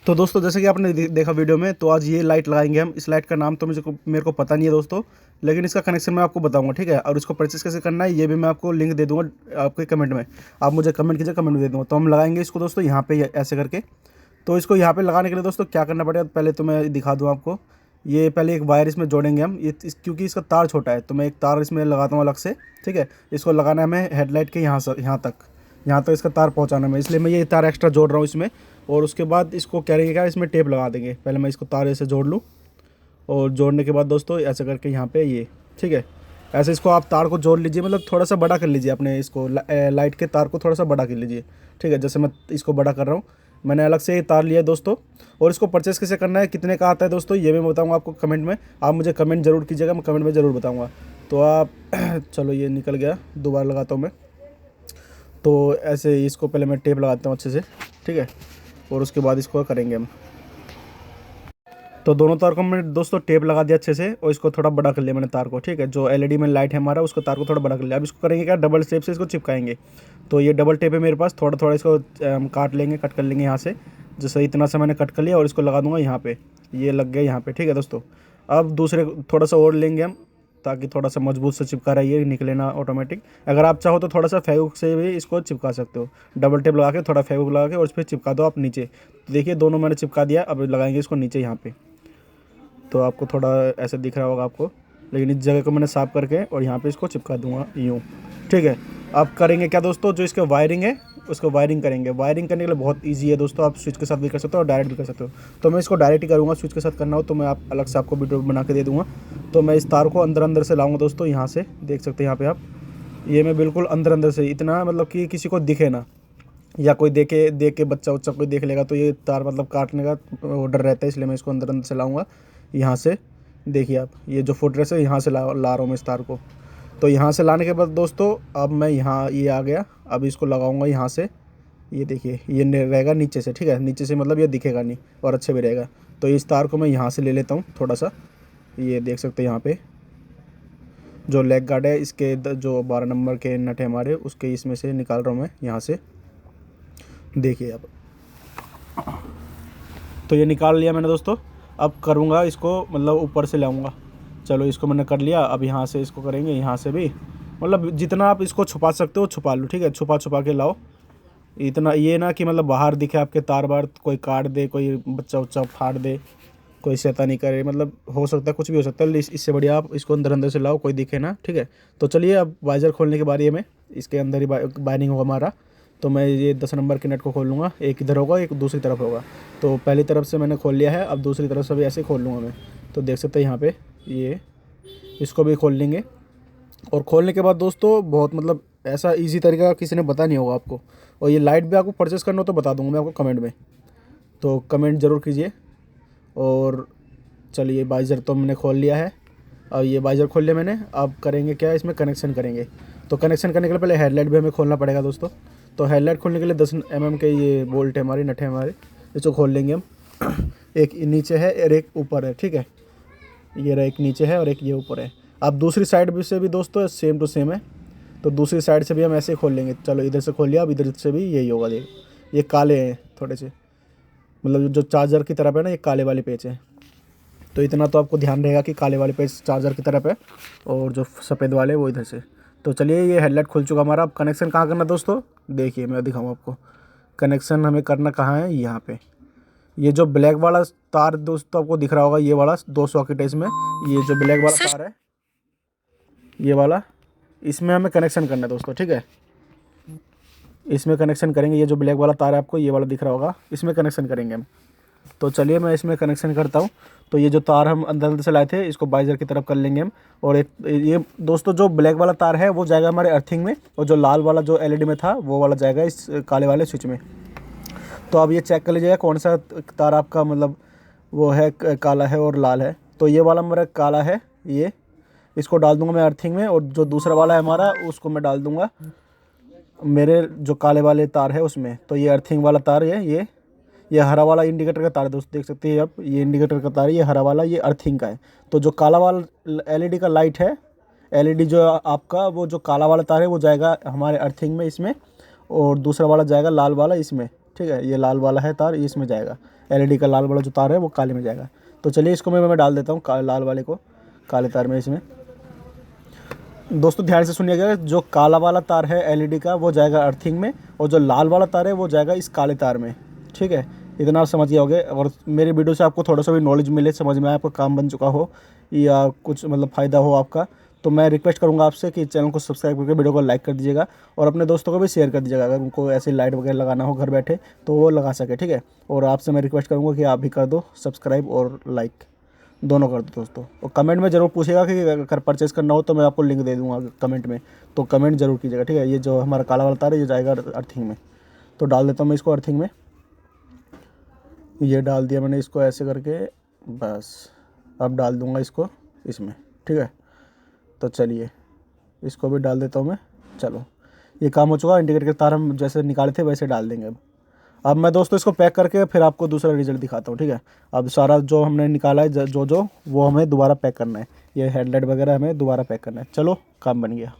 तो दोस्तों जैसे कि आपने देखा वीडियो में, तो आज ये लाइट लगाएंगे हम। इस लाइट का नाम तो मेरे को पता नहीं है दोस्तों, लेकिन इसका कनेक्शन मैं आपको बताऊंगा, ठीक है। और इसको परचेस कैसे करना है ये भी मैं आपको लिंक दे दूंगा आपके कमेंट में। आप मुझे कमेंट कीजिए, कमेंट में दे दूंगा। तो हम लगाएंगे इसको दोस्तों यहाँ पे ऐसे करके। तो इसको यहाँ पे लगाने के लिए दोस्तों क्या करना पड़ेगा, पहले तो मैं दिखा दूँ आपको। ये पहले एक वायर इसमें जोड़ेंगे हम, क्योंकि इसका तार छोटा है, तो मैं एक तार इसमें लगाता हूँ अलग से, ठीक है। इसको लगाना है हमें हेडलाइट के यहाँ से यहाँ तक इसका तार पहुँचाना है, इसलिए मैं ये तार एक्स्ट्रा जोड़ रहा हूँ इसमें। और उसके बाद इसको क्या रहेगा, इसमें टेप लगा देंगे। पहले मैं इसको तार ऐसे जोड़ लूँ, और जोड़ने के बाद दोस्तों ऐसे करके यहाँ पे ये, ठीक है। ऐसे इसको आप तार को जोड़ लीजिए, मतलब थोड़ा सा बड़ा कर लीजिए अपने इसको, लाइट के तार को थोड़ा सा बड़ा कर लीजिए, ठीक है। जैसे मैं इसको बड़ा कर रहा हूँ, मैंने अलग से ये तार लिया है दोस्तों। और इसको परचेस कैसे करना है, कितने का आता है दोस्तों, ये मैं बताऊँगा आपको कमेंट में। आप मुझे कमेंट जरूर कीजिएगा, मैं कमेंट में ज़रूर बताऊँगा। तो आप चलो ये निकल गया, दोबारा लगाता हूँ मैं। तो ऐसे इसको पहले मैं टेप लगाता हूँ अच्छे से, ठीक है। और उसके बाद इसको करेंगे हम। तो दोनों तार को मैंने दोस्तों टेप लगा दिया अच्छे से, और इसको थोड़ा बड़ा कर लिया मैंने तार को, ठीक है। जो एलईडी में लाइट है हमारा, उसको तार को थोड़ा बड़ा कर लिया। अब इसको करेंगे क्या, डबल टेप से इसको चिपकाएंगे। तो ये डबल टेप है मेरे पास, थोड़ा थोड़ा इसको हम कट कर लेंगे यहाँ से। जैसे इतना सा मैंने कट कर लिया, और इसको लगा दूंगा यहाँ पे। ये लग गया यहाँ पे, ठीक है दोस्तों। अब दूसरे थोड़ा सा और लेंगे हम, ताकि थोड़ा सा मजबूत से चिपका रहा है, ये निकले ना ऑटोमेटिक। अगर आप चाहो तो थोड़ा सा फेविक से भी इसको चिपका सकते हो। डबल टेप लगा के, थोड़ा फेविक लगा के, और इस पर चिपका दो आप नीचे। तो देखिए दोनों मैंने चिपका दिया। अब लगाएंगे इसको नीचे यहाँ पे। तो आपको थोड़ा ऐसे दिख रहा होगा आपको, लेकिन इस जगह को मैंने साफ करके और यहाँ पे इसको चिपका दूंगा यूँ, ठीक है। अब करेंगे क्या दोस्तों, जो इसके वायरिंग है उसको वायरिंग करेंगे। वायरिंग करने के लिए बहुत इजी है दोस्तों, आप स्विच के साथ भी कर सकते हो और डायरेक्ट भी कर सकते हो। तो मैं इसको डायरेक्ट ही करूँगा, स्विच के साथ करना हो तो मैं आप अलग से आपको वीडियो बना के दे दूँगा। तो मैं इस तार को अंदर अंदर से लाऊंगा दोस्तों, यहाँ से देख सकते हैं यहाँ पे आप। ये मैं बिल्कुल अंदर अंदर से, इतना मतलब कि किसी को दिखे ना, या कोई देख के बच्चा उच्चा कोई देख लेगा तो ये तार मतलब काटने का डर रहता है, इसलिए मैं इसको अंदर अंदर से लाऊंगा यहाँ से। देखिए आप, ये जो फुटरेस है यहाँ से ला रहा हूँ मैं इस तार को। तो यहाँ से लाने के बाद दोस्तों, अब मैं यहाँ ये आ गया। अब इसको लगाऊंगा यहाँ से। ये देखिए ये रहेगा नीचे से, ठीक है। नीचे से मतलब ये दिखेगा नहीं, और अच्छे भी रहेगा। तो इस तार को मैं यहाँ से ले लेता हूँ थोड़ा सा। ये देख सकते हैं यहाँ पे जो लेग गार्ड है, इसके जो 12 नंबर के नट है हमारे, उसके इसमें से निकाल रहा हूँ मैं यहाँ से। देखिए अब तो ये निकाल लिया मैंने दोस्तों। अब करूँगा इसको, मतलब ऊपर से लाऊंगा। चलो इसको मैंने कर लिया। अब यहाँ से इसको करेंगे, यहाँ से भी, मतलब जितना आप इसको छुपा सकते हो छुपा लो, ठीक है। छुपा छुपा के लाओ, इतना ये ना कि मतलब बाहर दिखे आपके तार बार, कोई काट दे, कोई बच्चा उच्चा फाड़ दे, कोई शैतानी करे, मतलब हो सकता है कुछ भी हो सकता है। इससे बढ़िया आप इसको अंदर अंदर से लाओ, कोई दिखे ना, ठीक है। तो चलिए अब वाइजर खोलने की बारी है। मैं इसके अंदर ही बाइंडिंग होगा हमारा। तो मैं ये 10 नंबर के नट को खोल लूँगा। एक इधर होगा, एक दूसरी तरफ होगा। तो पहली तरफ से मैंने खोल लिया है, अब दूसरी तरफ से भी ऐसे खोल लूँगा मैं। तो देख सकते हैं यहाँ पे, ये इसको भी खोल लेंगे। और खोलने के बाद दोस्तों बहुत मतलब ऐसा इजी तरीका किसी ने बता नहीं होगा आपको। और ये लाइट भी आपको परचेस करना हो तो बता दूँगा मैं आपको कमेंट में, तो कमेंट ज़रूर कीजिए। और चलिए बाइज़र तो मैंने खोल लिया है। अब ये बाइज़र खोल लिया मैंने। अब करेंगे क्या, इसमें कनेक्शन करेंगे। तो कनेक्शन करने के लिए पहले हेडलाइट भी हमें खोलना पड़ेगा दोस्तों। तो हेडलाइट खोलने के लिए 10 mm के ये बोल्ट है हमारे, नट है हमारे, इसको खोल लेंगे हम। एक नीचे है और एक ऊपर है, ठीक है। ये रहा, एक नीचे है और एक ये ऊपर है। अब दूसरी साइड भी से भी दोस्तों सेम टू सेम है। तो दूसरी साइड से भी हम ऐसे ही खोल लेंगे। चलो इधर से खोल लिया, अब इधर से भी यही होगा। देख, ये काले हैं थोड़े से, मतलब जो चार्जर की तरफ है ना, ये काले वाले पेच है। तो इतना तो आपको ध्यान रहेगा कि काले वाले पेज चार्जर की तरफ है, और जो सफ़ेद वाले वो इधर से। तो चलिए ये हेडलाइट खुल चुका हमारा। अब कनेक्शन कहाँ करना दोस्तों, देखिए मैं दिखाऊँ आपको। कनेक्शन हमें करना कहाँ है, यहाँ पे। ये जो ब्लैक वाला तार दोस्तों आपको दिख रहा होगा, ये वाला 2 सॉकेट है इसमें। ये जो ब्लैक वाला तार है, ये वाला, इसमें हमें कनेक्शन करना है दोस्तों, ठीक है। इसमें कनेक्शन करेंगे। ये जो ब्लैक वाला तार है आपको, ये वाला दिख रहा होगा, इसमें कनेक्शन करेंगे हम। तो चलिए मैं इसमें कनेक्शन करता हूँ। तो ये जो तार हम अंदर अंदर से लाए थे, इसको बाइजर की तरफ कर लेंगे हम। और एक ये दोस्तों जो ब्लैक वाला तार है वो जाएगा हमारे अर्थिंग में, और जो लाल वाला जो एलईडी में था वो वाला जाएगा इस काले वाले स्विच में। तो अब ये चेक कर लीजिएगा कौन सा तार आपका मतलब वो है, काला है और लाल है। तो ये वाला मेरा काला है, ये इसको डाल दूंगा मैं अर्थिंग में। और जो दूसरा वाला है हमारा, उसको मैं डाल दूंगा मेरे जो काले वाले तार है उसमें। तो ये अर्थिंग वाला तार है, ये हरा वाला इंडिकेटर का तार है दोस्त, देख सकते हैं आप। ये इंडिकेटर का तार है, ये हरा वाला, ये अर्थिंग का है। तो जो काला वाला एलईडी का लाइट है, एलईडी जो आपका, वो जो काला वाला तार है वो जाएगा हमारे अर्थिंग में इसमें, और दूसरा वाला जाएगा लाल वाला इसमें। ठीक है। ये लाल वाला है तार, ये इसमें जाएगा। LED का लाल वाला जो तार है वो काले में जाएगा। तो चलिए इसको मैं डाल देता हूँ लाल वाले को काले तार में इसमें। दोस्तों ध्यान से सुनिएगा, जो काला वाला तार है LED का वो जाएगा अर्थिंग में, और जो लाल वाला तार है वो जाएगा इस काले तार में, ठीक है। इतना आप समझ गए होंगे। और मेरी वीडियो से आपको थोड़ा सा भी नॉलेज मिले, समझ में आए, आपका काम बन चुका हो या कुछ मतलब फ़ायदा हो आपका, तो मैं रिक्वेस्ट करूंगा आपसे कि चैनल को सब्सक्राइब करके वीडियो को लाइक कर दीजिएगा और अपने दोस्तों को भी शेयर कर दीजिएगा। अगर उनको ऐसे लाइट वगैरह लगाना हो घर बैठे तो वो लगा सके, ठीक है। और आपसे मैं रिक्वेस्ट करूँगा कि आप भी कर दो सब्सक्राइब और लाइक, दोनों कर दो दोस्तों। और कमेंट में ज़रूर पूछेगा कि अगर परचेज़ करना हो तो मैं आपको लिंक दे दूँगा कमेंट में, तो कमेंट ज़रूर कीजिएगा, ठीक है। ये जो हमारा काला वाला तार है ये जाएगा अर्थिंग में, तो डाल देता हूँ मैं इसको अर्थिंग में। ये डाल दिया मैंने इसको ऐसे करके, बस अब डाल दूँगा इसको इसमें, ठीक है। तो चलिए इसको भी डाल देता हूँ मैं। चलो ये काम हो चुका। इंडिकेटर के तार हम जैसे निकाले थे वैसे डाल देंगे। अब मैं दोस्तों इसको पैक करके फिर आपको दूसरा रिजल्ट दिखाता हूँ, ठीक है। अब सारा जो हमने निकाला है जो वो हमें दोबारा पैक करना है। ये हेडलाइट वगैरह हमें दोबारा पैक करना है। चलो काम बन गया।